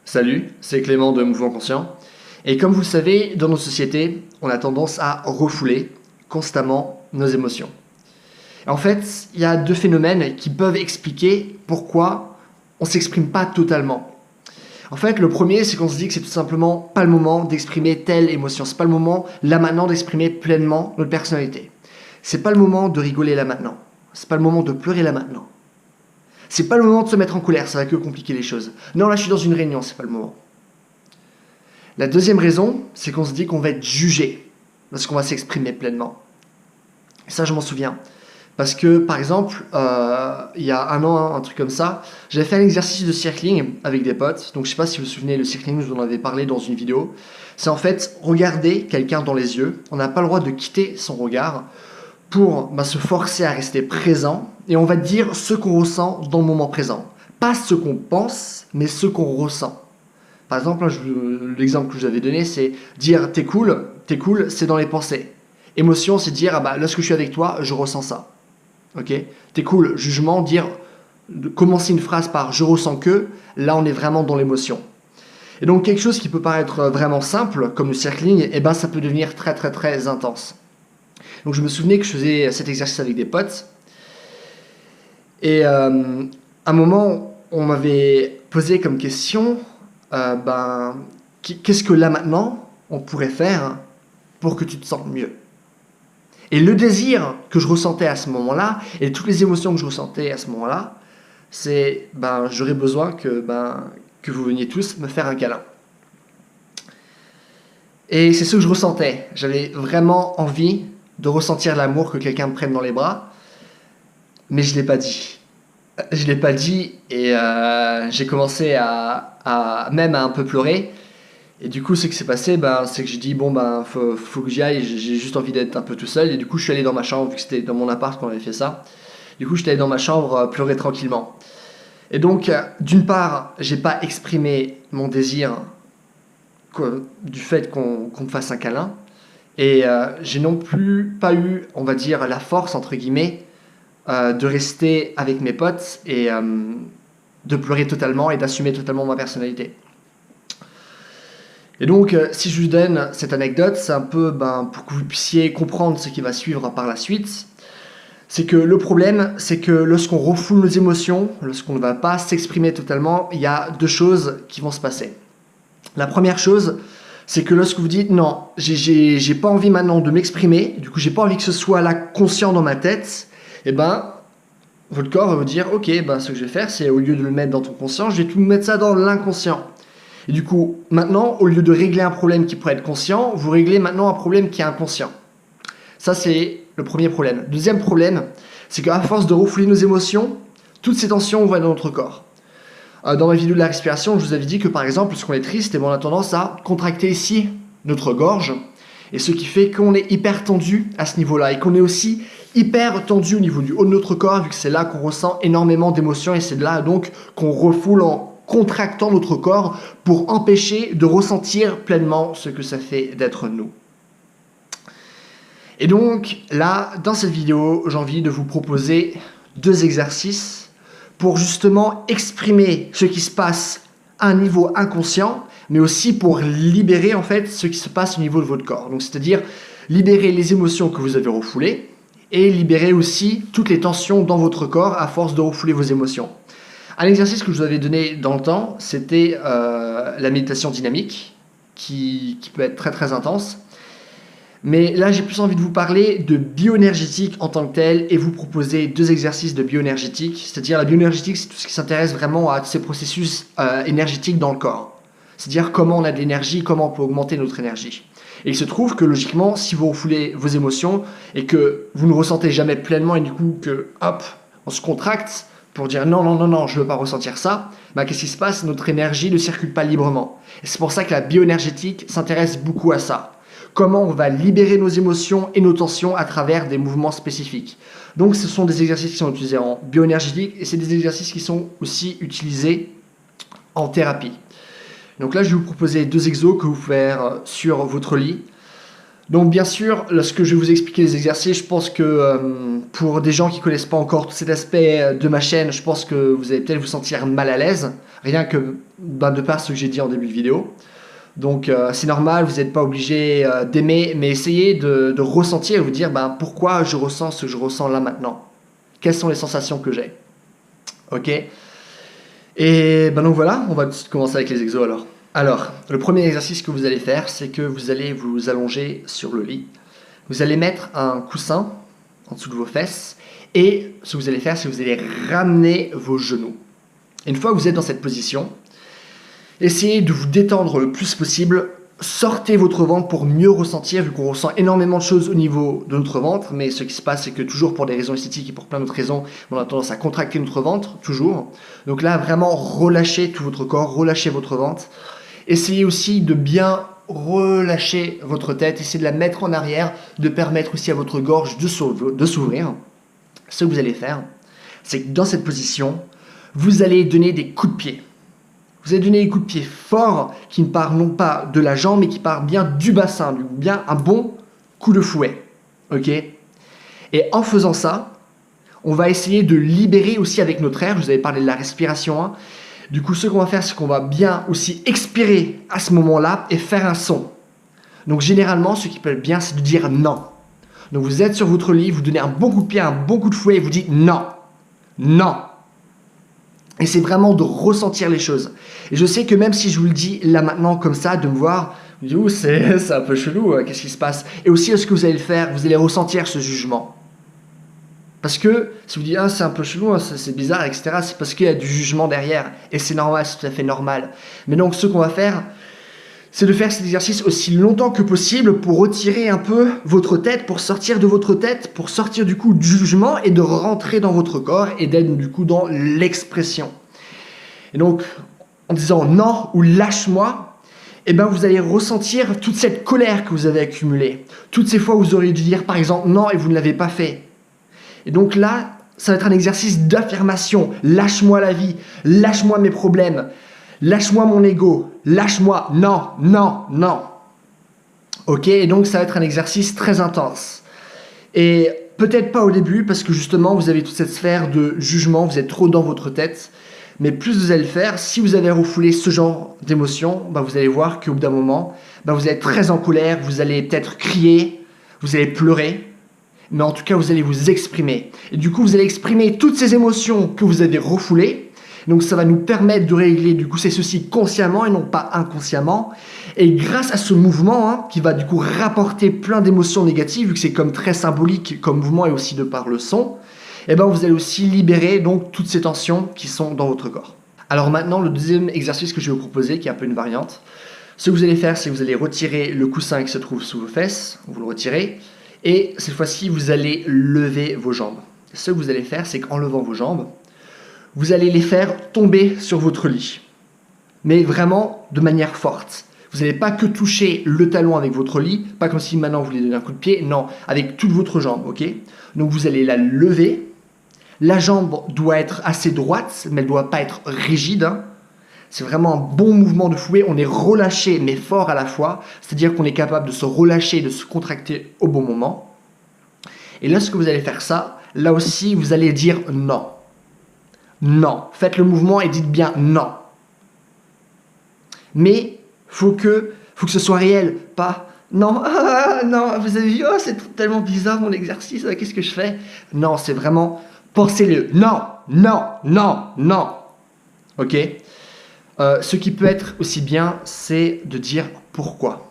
Salut, c'est Clément de Mouvement Conscient. Et comme vous le savez, dans nos sociétés, on a tendance à refouler constamment nos émotions. Et en fait, il y a deux phénomènes qui peuvent expliquer pourquoi on ne s'exprime pas totalement. En fait, le premier, c'est qu'on se dit que c'est tout simplement pas le moment d'exprimer telle émotion. C'est pas le moment, là maintenant, d'exprimer pleinement notre personnalité. C'est pas le moment de rigoler là maintenant. C'est pas le moment de pleurer là maintenant. C'est pas le moment de se mettre en colère, ça va que compliquer les choses. Non, là je suis dans une réunion, c'est pas le moment. La deuxième raison, c'est qu'on se dit qu'on va être jugé lorsqu'on va s'exprimer pleinement. Et ça, je m'en souviens. Parce que, par exemple, il y a un an, un truc comme ça, j'avais fait un exercice de circling avec des potes. Donc, je sais pas si vous vous souvenez, le circling, je vous en avais parlé dans une vidéo. C'est en fait regarder quelqu'un dans les yeux. On n'a pas le droit de quitter son regard pour se forcer à rester présent. Et on va dire ce qu'on ressent dans le moment présent. Pas ce qu'on pense, mais ce qu'on ressent. Par exemple, l'exemple que je vous avais donné, c'est dire t'es cool, c'est dans les pensées. Émotion, c'est dire lorsque je suis avec toi, je ressens ça. Ok, t'es cool. Jugement, dire commencer une phrase par je ressens que, là on est vraiment dans l'émotion. Et donc quelque chose qui peut paraître vraiment simple, comme le circling, ça peut devenir très très très intense. Donc je me souvenais que je faisais cet exercice avec des potes. Et à un moment, on m'avait posé comme question, qu'est-ce que là maintenant, on pourrait faire pour que tu te sentes mieux? Et le désir que je ressentais à ce moment-là, et toutes les émotions que je ressentais à ce moment-là, c'est, j'aurais besoin que vous veniez tous me faire un câlin. Et c'est ce que je ressentais. J'avais vraiment envie de ressentir l'amour, que quelqu'un me prenne dans les bras, mais je ne l'ai pas dit. Je ne l'ai pas dit et j'ai commencé à un peu pleurer. Et du coup, ce qui s'est passé, c'est que j'ai dit, faut que j'y aille, j'ai juste envie d'être un peu tout seul. Et du coup, je suis allé dans ma chambre, vu que c'était dans mon appart qu'on avait fait ça. Du coup, j'étais allé dans ma chambre pleurer tranquillement. Et donc, d'une part, j'ai pas exprimé mon désir du fait qu'on me fasse un câlin. Et j'ai non plus pas eu, on va dire, la force, entre guillemets, de rester avec mes potes et de pleurer totalement et d'assumer totalement ma personnalité. Et donc, si je vous donne cette anecdote, c'est un peu pour que vous puissiez comprendre ce qui va suivre par la suite. C'est que le problème, c'est que lorsqu'on refoule nos émotions, lorsqu'on ne va pas s'exprimer totalement, il y a deux choses qui vont se passer. La première chose, c'est que lorsque vous dites non, j'ai pas envie maintenant de m'exprimer, du coup j'ai pas envie que ce soit là conscient dans ma tête, votre corps va vous dire ok, ce que je vais faire, c'est au lieu de le mettre dans ton conscient, je vais tout mettre ça dans l'inconscient. Et du coup, maintenant, au lieu de régler un problème qui pourrait être conscient, vous réglez maintenant un problème qui est inconscient. Ça, c'est le premier problème. Deuxième problème, c'est qu'à force de refouler nos émotions, toutes ces tensions vont dans notre corps. Dans ma vidéo de la respiration, je vous avais dit que par exemple, lorsqu'on est triste, on a tendance à contracter ici notre gorge, et ce qui fait qu'on est hyper tendu à ce niveau-là, et qu'on est aussi hyper tendu au niveau du haut de notre corps, vu que c'est là qu'on ressent énormément d'émotions, et c'est de là donc qu'on refoule en contractant notre corps pour empêcher de ressentir pleinement ce que ça fait d'être nous. Et donc là, dans cette vidéo, j'ai envie de vous proposer deux exercices pour justement exprimer ce qui se passe à un niveau inconscient, mais aussi pour libérer en fait ce qui se passe au niveau de votre corps. Donc c'est-à-dire libérer les émotions que vous avez refoulées et libérer aussi toutes les tensions dans votre corps à force de refouler vos émotions. Un exercice que je vous avais donné dans le temps, c'était la méditation dynamique, qui peut être très très intense. Mais là, j'ai plus envie de vous parler de bioénergétique en tant que tel et vous proposer deux exercices de bioénergétique. C'est-à-dire la bioénergétique, c'est tout ce qui s'intéresse vraiment à tous ces processus énergétiques dans le corps. C'est-à-dire comment on a de l'énergie, comment on peut augmenter notre énergie. Et il se trouve que logiquement, si vous refoulez vos émotions et que vous ne ressentez jamais pleinement et du coup que hop, on se contracte pour dire non, je ne veux pas ressentir ça, qu'est-ce qui se passe? Notre énergie ne circule pas librement. Et c'est pour ça que la bioénergétique s'intéresse beaucoup à ça. Comment on va libérer nos émotions et nos tensions à travers des mouvements spécifiques. Donc ce sont des exercices qui sont utilisés en bioénergétique et c'est des exercices qui sont aussi utilisés en thérapie. Donc là, je vais vous proposer deux exos que vous pouvez faire sur votre lit. Donc bien sûr, lorsque je vais vous expliquer les exercices, je pense que pour des gens qui ne connaissent pas encore tout cet aspect de ma chaîne, je pense que vous allez peut-être vous sentir mal à l'aise, rien que de par ce que j'ai dit en début de vidéo. Donc c'est normal, vous n'êtes pas obligé d'aimer, mais essayez de ressentir et vous dire pourquoi je ressens ce que je ressens là maintenant. Quelles sont les sensations que j'ai. Ok. Et donc voilà, on va commencer avec les exos alors. Alors, le premier exercice que vous allez faire, c'est que vous allez vous allonger sur le lit. Vous allez mettre un coussin en dessous de vos fesses et ce que vous allez faire, c'est que vous allez ramener vos genoux. Et une fois que vous êtes dans cette position, essayez de vous détendre le plus possible. Sortez votre ventre pour mieux ressentir, vu qu'on ressent énormément de choses au niveau de notre ventre, mais ce qui se passe, c'est que toujours pour des raisons esthétiques et pour plein d'autres raisons, on a tendance à contracter notre ventre, toujours. Donc là, vraiment, relâchez tout votre corps, relâchez votre ventre. Essayez aussi de bien relâcher votre tête, essayez de la mettre en arrière, de permettre aussi à votre gorge de s'ouvrir. Ce que vous allez faire, c'est que dans cette position, vous allez donner des coups de pied. Vous allez donner des coups de pied forts qui ne partent non pas de la jambe, mais qui partent bien du bassin, bien un bon coup de fouet. Ok ? Et en faisant ça, on va essayer de libérer aussi avec notre air. Je vous avais parlé de la respiration. Hein. Du coup, ce qu'on va faire, c'est qu'on va bien aussi expirer à ce moment-là et faire un son. Donc généralement, ce qui peut être bien, c'est de dire non. Donc vous êtes sur votre lit, vous donnez un bon coup de pied, un bon coup de fouet et vous dites non. Non. Et c'est vraiment de ressentir les choses. Et je sais que même si je vous le dis là maintenant comme ça, de me voir, vous dites, c'est un peu chelou, qu'est-ce qui se passe? Et aussi, est-ce que vous allez le faire? Vous allez ressentir ce jugement. Parce que si vous dites, c'est un peu chelou, c'est bizarre, etc., c'est parce qu'il y a du jugement derrière. Et c'est normal, c'est tout à fait normal. Mais donc, ce qu'on va faire, c'est de faire cet exercice aussi longtemps que possible pour retirer un peu votre tête, pour sortir de votre tête, pour sortir du coup du jugement et de rentrer dans votre corps et d'être du coup dans l'expression. Et donc, en disant non ou lâche-moi, eh ben vous allez ressentir toute cette colère que vous avez accumulée. Toutes ces fois où vous auriez dû dire par exemple non et vous ne l'avez pas fait. Et donc là, ça va être un exercice d'affirmation. Lâche-moi la vie, lâche-moi mes problèmes, lâche-moi mon ego, lâche-moi, non, non, non. Ok, et donc ça va être un exercice très intense. Et peut-être pas au début, parce que justement, vous avez toute cette sphère de jugement, vous êtes trop dans votre tête. Mais plus vous allez le faire, si vous avez refoulé ce genre d'émotions, vous allez voir qu'au bout d'un moment, vous allez être très en colère, vous allez peut-être crier, vous allez pleurer. Mais en tout cas, vous allez vous exprimer. Et du coup, vous allez exprimer toutes ces émotions que vous avez refoulées. Donc, ça va nous permettre de régler, du coup, c'est ceci consciemment et non pas inconsciemment. Et grâce à ce mouvement, qui va du coup rapporter plein d'émotions négatives, vu que c'est comme très symbolique comme mouvement et aussi de par le son, vous allez aussi libérer donc toutes ces tensions qui sont dans votre corps. Alors maintenant, le deuxième exercice que je vais vous proposer, qui est un peu une variante, ce que vous allez faire, c'est que vous allez retirer le coussin qui se trouve sous vos fesses, vous le retirez, et cette fois-ci, vous allez lever vos jambes. Ce que vous allez faire, c'est qu'en levant vos jambes, vous allez les faire tomber sur votre lit. Mais vraiment de manière forte. Vous n'allez pas que toucher le talon avec votre lit, pas comme si maintenant vous voulez donner un coup de pied, non, avec toute votre jambe, ok? Donc vous allez la lever. La jambe doit être assez droite, mais elle ne doit pas être rigide. Hein. C'est vraiment un bon mouvement de fouet. On est relâché, mais fort à la fois. C'est-à-dire qu'on est capable de se relâcher, de se contracter au bon moment. Et lorsque vous allez faire ça, là aussi, vous allez dire non. Non. Faites le mouvement et dites bien non. Mais faut que ce soit réel, pas non, non, vous avez vu, c'est tellement bizarre mon exercice, qu'est-ce que je fais? Non, c'est vraiment, pensez-le, non, non, non, non. Ok? Ce qui peut être aussi bien, c'est de dire pourquoi.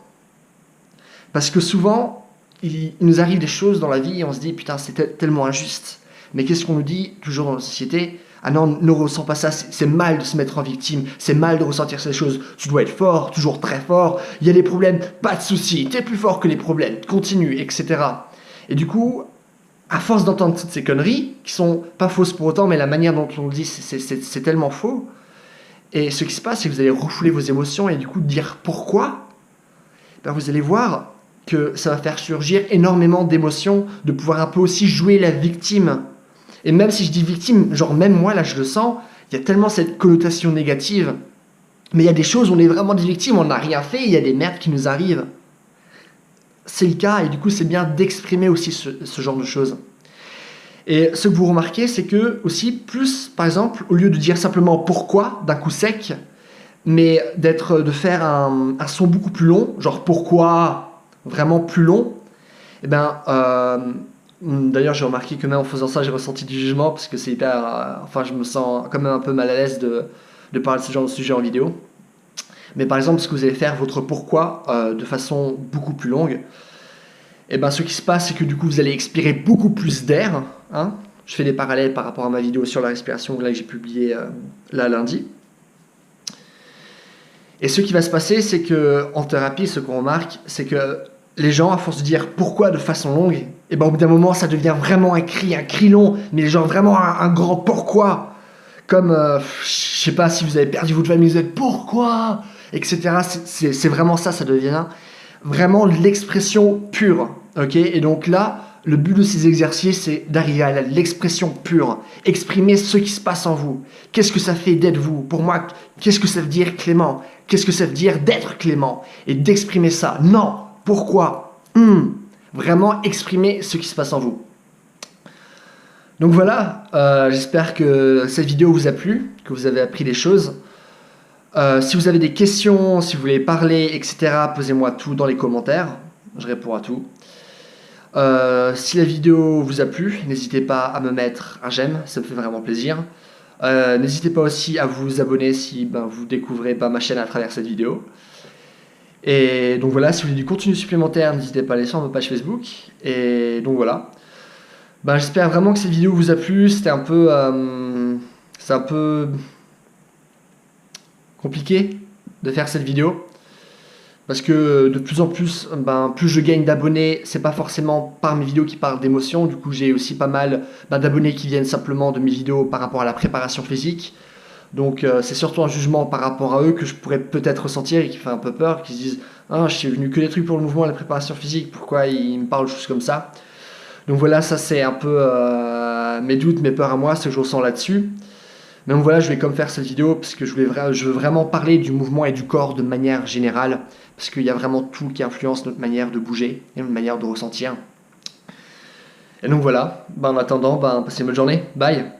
Parce que souvent, il nous arrive des choses dans la vie et on se dit, putain, c'est tellement injuste. Mais qu'est-ce qu'on nous dit toujours dans la société? Ah non, ne ressens pas ça, c'est mal de se mettre en victime, c'est mal de ressentir ces choses. Tu dois être fort, toujours très fort, il y a des problèmes, pas de soucis, t'es plus fort que les problèmes, continue, etc. Et du coup, à force d'entendre toutes ces conneries, qui sont pas fausses pour autant, mais la manière dont on le dit, c'est tellement faux. Et ce qui se passe, c'est que vous allez refouler vos émotions et du coup dire pourquoi, vous allez voir que ça va faire surgir énormément d'émotions, de pouvoir un peu aussi jouer la victime. Et même si je dis victime, genre même moi, là, je le sens, il y a tellement cette connotation négative. Mais il y a des choses où on est vraiment des victimes, on n'a rien fait, il y a des merdes qui nous arrivent. c'est le cas et du coup c'est bien d'exprimer aussi ce genre de choses. Et ce que vous remarquez, c'est que aussi plus, par exemple, au lieu de dire simplement pourquoi d'un coup sec, mais de faire un son beaucoup plus long, genre pourquoi vraiment plus long, et ben d'ailleurs j'ai remarqué que même en faisant ça j'ai ressenti du jugement parce que c'est hyper, enfin je me sens quand même un peu mal à l'aise de parler de ce genre de sujet en vidéo. Mais par exemple, si vous allez faire votre pourquoi de façon beaucoup plus longue, et ben ce qui se passe, c'est que du coup, vous allez expirer beaucoup plus d'air. Hein. Je fais des parallèles par rapport à ma vidéo sur la respiration là, que j'ai publiée là lundi. Et ce qui va se passer, c'est que en thérapie, ce qu'on remarque, c'est que les gens, à force de dire pourquoi de façon longue, et ben au bout d'un moment, ça devient vraiment un cri long, mais genre vraiment un grand pourquoi. Comme, je sais pas, si vous avez perdu votre famille, vous êtes pourquoi, etc. C'est vraiment ça, ça devient vraiment l'expression pure. Ok. Et donc là, le but de ces exercices, c'est d'arriver à l'expression pure. Exprimer ce qui se passe en vous. Qu'est-ce que ça fait d'être vous? Pour moi, qu'est-ce que ça veut dire Clément? Qu'est-ce que ça veut dire d'être Clément? Et d'exprimer ça. Non. Pourquoi? Vraiment exprimer ce qui se passe en vous. Donc voilà, j'espère que cette vidéo vous a plu, que vous avez appris des choses. Si vous avez des questions, si vous voulez parler, etc., posez-moi tout dans les commentaires. Je réponds à tout. Si la vidéo vous a plu, n'hésitez pas à me mettre un j'aime, ça me fait vraiment plaisir. N'hésitez pas aussi à vous abonner si vous découvrez ma chaîne à travers cette vidéo. Et donc voilà, si vous voulez du contenu supplémentaire, n'hésitez pas à aller sur ma page Facebook. Et donc voilà. J'espère vraiment que cette vidéo vous a plu. C'était un peu... c'est un peu compliqué de faire cette vidéo. Parce que de plus en plus, plus je gagne d'abonnés, c'est pas forcément par mes vidéos qui parlent d'émotion. Du coup, j'ai aussi pas mal d'abonnés qui viennent simplement de mes vidéos par rapport à la préparation physique. Donc c'est surtout un jugement par rapport à eux que je pourrais peut-être ressentir et qui fait un peu peur, qui se disent « Ah, je suis venu que des trucs pour le mouvement et la préparation physique, pourquoi ils me parlent de choses comme ça ?» Donc voilà, ça c'est un peu mes doutes, mes peurs à moi, ce que je ressens là-dessus. Mais donc voilà, je vais comme faire cette vidéo parce que je veux vraiment parler du mouvement et du corps de manière générale, parce qu'il y a vraiment tout qui influence notre manière de bouger et notre manière de ressentir. Et donc voilà, en attendant, passez une bonne journée, bye.